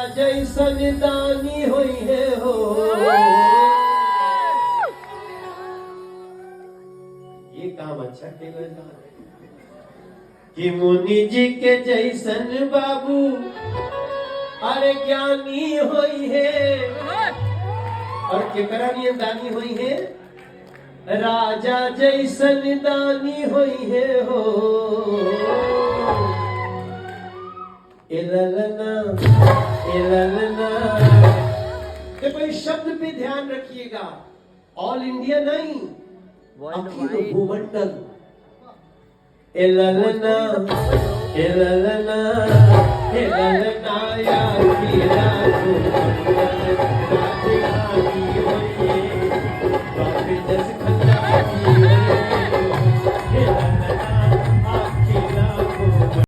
जैसन दानी होई है हो। ये काम अच्छा खेल कि मुनि जी के जैसन बाबू अरे ज्ञानी होई है। और केकरा लिए दानी होई है? राजा जैसन दानी होई है हो। देखो इस शब्द पे ध्यान रखिएगा, ऑल इंडिया नहीं, अखिल भूमंडल।